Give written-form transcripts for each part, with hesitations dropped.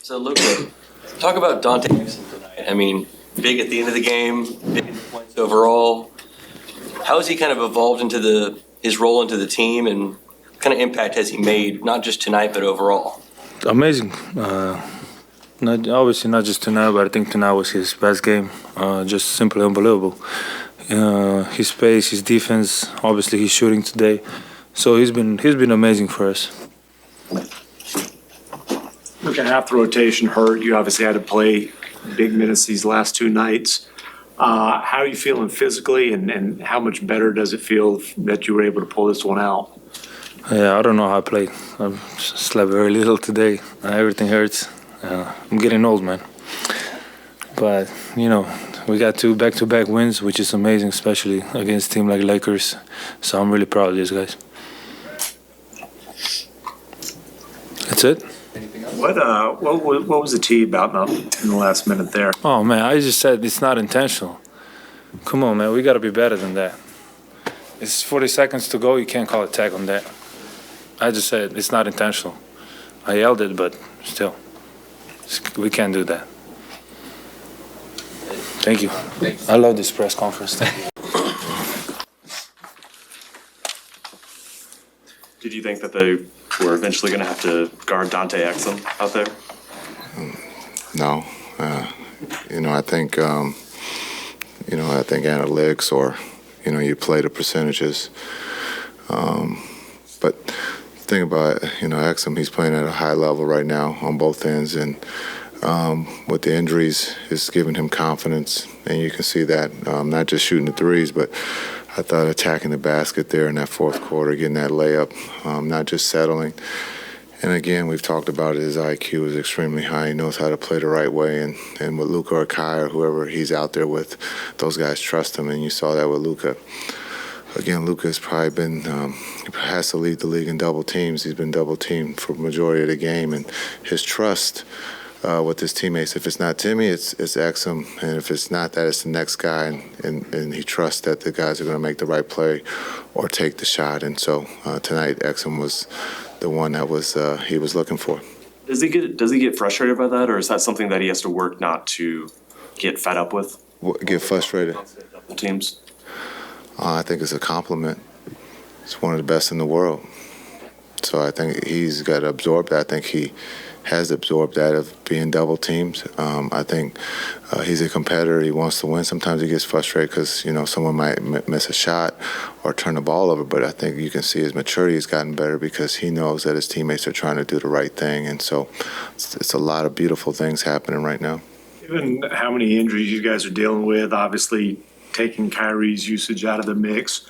So, Luka, talk about Dante Exum tonight. I mean, big at the end of the game, big in points overall. How has he kind of evolved into his role into the team, and what kind of impact has he made, not just tonight, but overall? Amazing. Obviously not just tonight, but I think tonight was his best game. Just simply unbelievable. His pace, his defense, obviously his shooting today. So he's been amazing for us. Look, half the rotation hurt. You obviously had to play big minutes these last two nights. How are you feeling physically, and how much better does it feel that you were able to pull this one out? Yeah, I don't know how I played. I slept very little today. Everything hurts. I'm getting old, man. But, we got 2 back-to-back wins, which is amazing, especially against a team like Lakers. So I'm really proud of these guys. That's it. What was the tee about in the last minute there? Oh, man, I just said it's not intentional. Come on, man, we got to be better than that. It's 40 seconds to go. You can't call a tag on that. I just said it's not intentional. I yelled it, but still, we can't do that. Thank you. Thanks. I love this press conference. Did you think that they were eventually going to have to guard Dante Exum out there? No. I think, I think analytics or, you play the percentages. But the thing about, Exum, he's playing at a high level right now on both ends. And with the injuries, it's giving him confidence. And you can see that, not just shooting the threes, but I thought attacking the basket there in that fourth quarter, getting that layup, not just settling. And again, we've talked about it, his IQ is extremely high. He knows how to play the right way. And with Luka or Kai or whoever he's out there with, those guys trust him. And you saw that with Luka. Again, Luka has probably been, has to lead the league in double teams. He's been double teamed for the majority of the game. And his trust with his teammates, if it's not Timmy, it's Exum. And if it's not that, it's the next guy. And he trusts that the guys are going to make the right play or take the shot. And so tonight, Exum was the one that he was looking for. Does he get frustrated by that, or is that something that he has to work not to get fed up with? Get frustrated? Double teams. I think it's a compliment. It's one of the best in the world. So I think he's got to absorb that. I think he has absorbed that of being double teamed. I think he's a competitor. He wants to win. Sometimes he gets frustrated because, someone might miss a shot or turn the ball over. But I think you can see his maturity has gotten better because he knows that his teammates are trying to do the right thing. And so it's a lot of beautiful things happening right now. Given how many injuries you guys are dealing with, obviously taking Kyrie's usage out of the mix,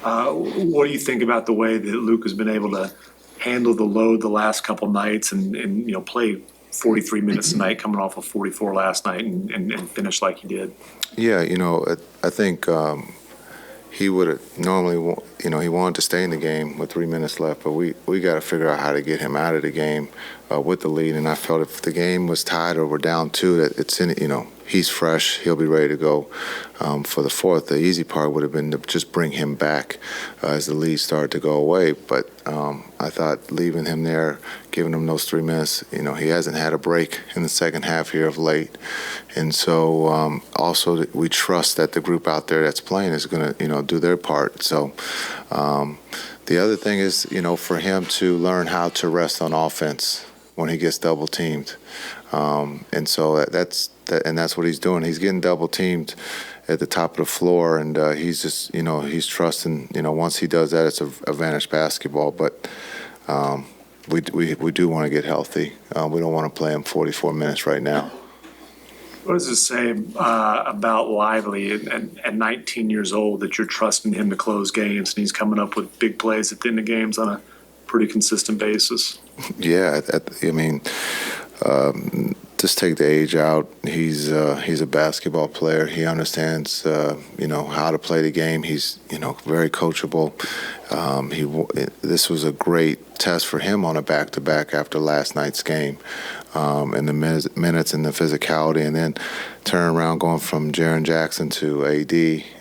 what do you think about the way that Luka's been able to handle the load the last couple nights and play 43 minutes tonight, coming off of 44 last night, and finish like he did? Yeah, I think he would have normally, he wanted to stay in the game with 3 minutes left, but we got to figure out how to get him out of the game with the lead. And I felt if the game was tied or we're down 2, that it's in, he's fresh. He'll be ready to go for the fourth. The easy part would have been to just bring him back as the lead started to go away. But I thought leaving him there, giving him those 3 minutes, he hasn't had a break in the second half here of late. And so also we trust that the group out there that's playing is going to, do their part. So the other thing is, for him to learn how to rest on offense when he gets double teamed. And so that's what he's doing. He's getting double teamed at the top of the floor, and he's just, he's trusting, once he does that, it's a vanished basketball. But we do want to get healthy. We don't want to play him 44 minutes right now. What does it say about Lively at 19 years old that you're trusting him to close games and he's coming up with big plays at the end of games on a pretty consistent basis? Yeah, just take the age out. He's a basketball player. He understands, how to play the game. He's, very coachable. This was a great test for him on a back-to-back after last night's game, and the minutes and the physicality, and then turn around going from Jaren Jackson to AD,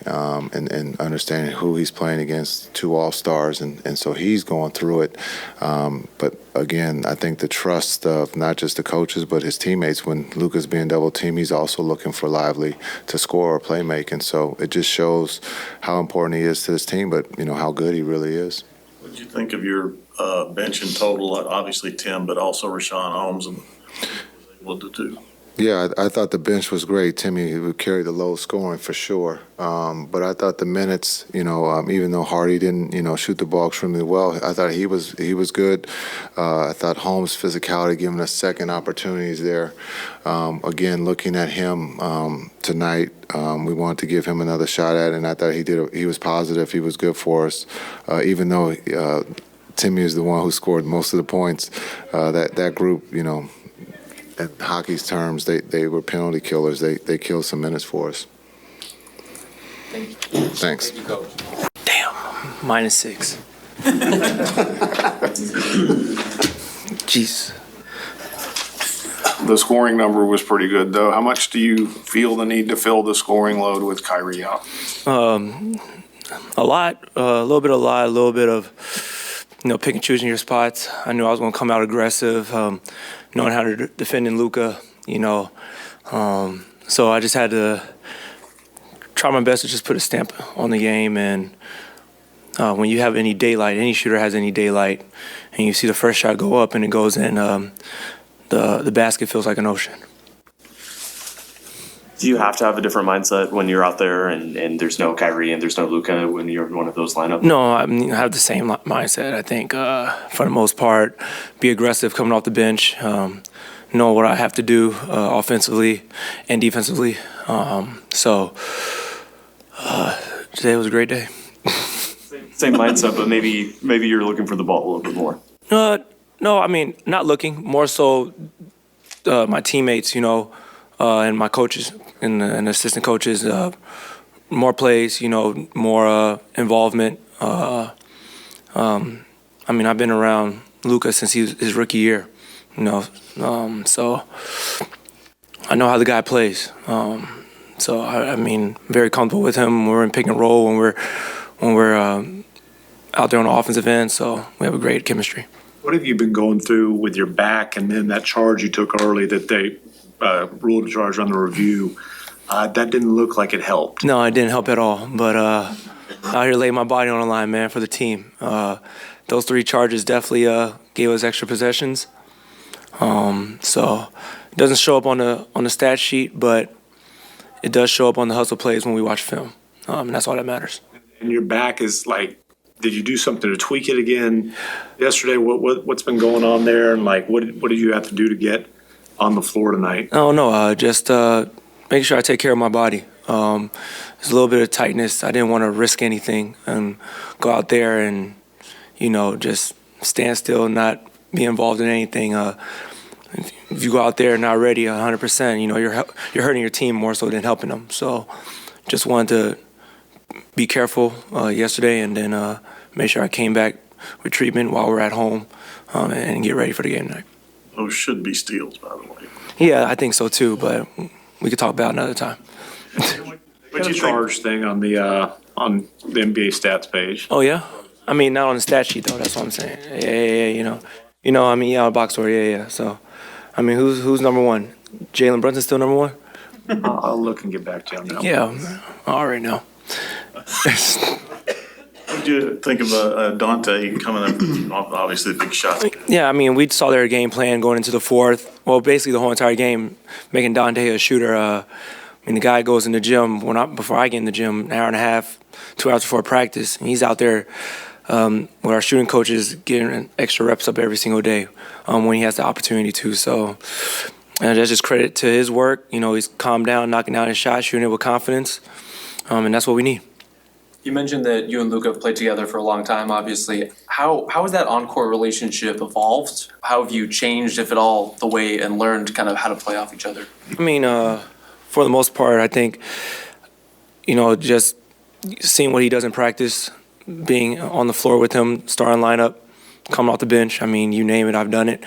and understanding who he's playing against, 2 All-Stars, and so he's going through it. But again, I think the trust of not just the coaches but his teammates. When Luka's being double-teamed, he's also looking for Lively to score or play make, and so it just shows how important he is to this team, but how good he really is. What did you think of your bench in total? Obviously Tim, but also Rashawn Holmes and was able to do. Yeah, I thought the bench was great. Timmy would carry the low scoring for sure. But I thought the minutes, even though Hardy didn't, shoot the ball extremely well, I thought he was good. I thought Holmes' physicality, giving us second opportunities there. Again, looking at him tonight, we wanted to give him another shot at it, and I thought he was positive. He was good for us, even though Timmy is the one who scored most of the points. That group, in hockey's terms, they were penalty killers. They killed some minutes for us. Thanks. Thank you, Coach. Damn, -6. Jeez. The scoring number was pretty good, though. How much do you feel the need to fill the scoring load with Kyrie out? A lot, a little bit of pick and choosing your spots. I knew I was going to come out aggressive, knowing how to defend in Luka, so I just had to try my best to just put a stamp on the game. And when you have any daylight, any shooter has any daylight, and you see the first shot go up and it goes in, the basket feels like an ocean. Do you have to have a different mindset when you're out there and there's no Kyrie and there's no Luka when you're in one of those lineups? No, I have the same mindset. I think for the most part, be aggressive coming off the bench, know what I have to do offensively and defensively. So today was a great day. Same mindset, but maybe you're looking for the ball a little bit more. No, not looking. More so my teammates, and my coaches and assistant coaches, more plays, more involvement. I've been around Luka since his rookie year, so I know how the guy plays. So very comfortable with him. We're in pick and roll when we're out there on the offensive end, so we have a great chemistry. What have you been going through with your back, and then that charge you took early that they ruled a charge on the review? That didn't look like it helped. No, it didn't help at all. But out here laying my body on the line, man, for the team. Those 3 charges definitely gave us extra possessions. So it doesn't show up on the stat sheet, but it does show up on the hustle plays when we watch film. And that's all that matters. And your back is like, did you do something to tweak it again yesterday? What's been going on there? And what did you have to do to get on the floor tonight? Oh, no, just making sure I take care of my body. There's a little bit of tightness. I didn't want to risk anything and go out there and, just stand still and not be involved in anything. If you go out there not ready 100%, you're hurting your team more so than helping them. So just wanted to be careful yesterday and then make sure I came back with treatment while we're at home and get ready for the game tonight. Those should be steals, by the way. Yeah, I think so too, but we could talk about it another time. What's your charge thing on the NBA stats page? Oh, yeah? Not on the stat sheet, though. That's what I'm saying. Yeah, box score, yeah. So, who's number 1? Jalen Brunson still number 1? I'll look and get back to you on that. Yeah, I already know. What did you think of Dante coming up, obviously the big shot? Yeah, we saw their game plan going into the 4th. Well, basically the whole entire game, making Dante a shooter. The guy goes in the gym before I get in the gym, an hour and a half, 2 hours before practice. And he's out there with our shooting coaches getting extra reps up every single day when he has the opportunity to. So that's just credit to his work. He's calmed down, knocking down his shot, shooting it with confidence. And that's what we need. You mentioned that you and Luka have played together for a long time, obviously. How has that on-court relationship evolved? How have you changed, if at all, the way and learned kind of how to play off each other? For the most part, I think, just seeing what he does in practice, being on the floor with him, starting lineup, coming off the bench. I mean, you name it, I've done it.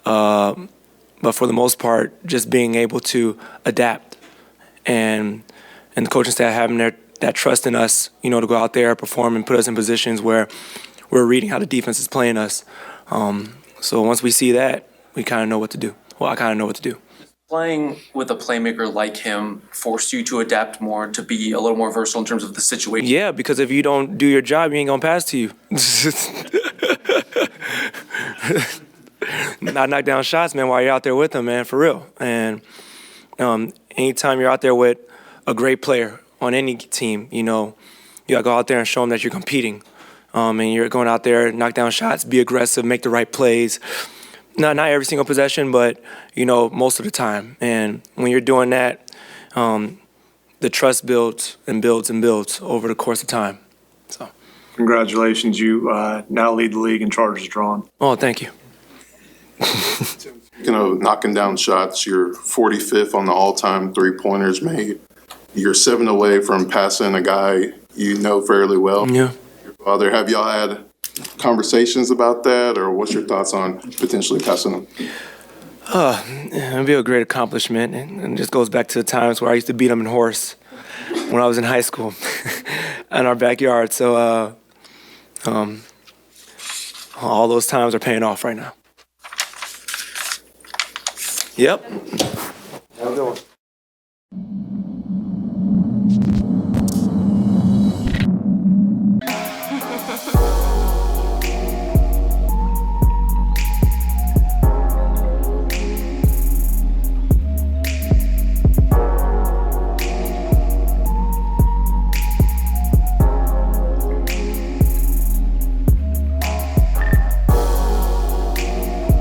But for the most part, just being able to adapt and the coaching staff having that trust in us, you know, to go out there, perform, and put us in positions where we're reading how the defense is playing us. So once we see that, we kind of know what to do. Well, I kind of know what to do. Playing with a playmaker like him forced you to adapt more, to be a little more versatile in terms of the situation. Yeah, because if you don't do your job, he ain't gonna pass to you. Not knock down shots, man, while you're out there with him, man, for real. And anytime you're out there with a great player on any team, you know, you gotta go out there and show them that you're competing. And you're going out there, knock down shots, be aggressive, make the right plays. Not every single possession, but, you know, most of the time. And when you're doing that, the trust builds and builds and builds over the course of time. So, Congratulations, you now lead the league in charges drawn. oh, thank you. You know, knocking down shots, you're 45th on the all-time three-pointers made. You're 7 away from passing a guy you know fairly well. Yeah. Your father, have y'all had conversations about that, or what's your thoughts on potentially passing him? It'd be a great accomplishment, and it just goes back to the times where I used to beat him in horse when I was in high school in our backyard. So all those times are paying off right now. Yep. Have a good one.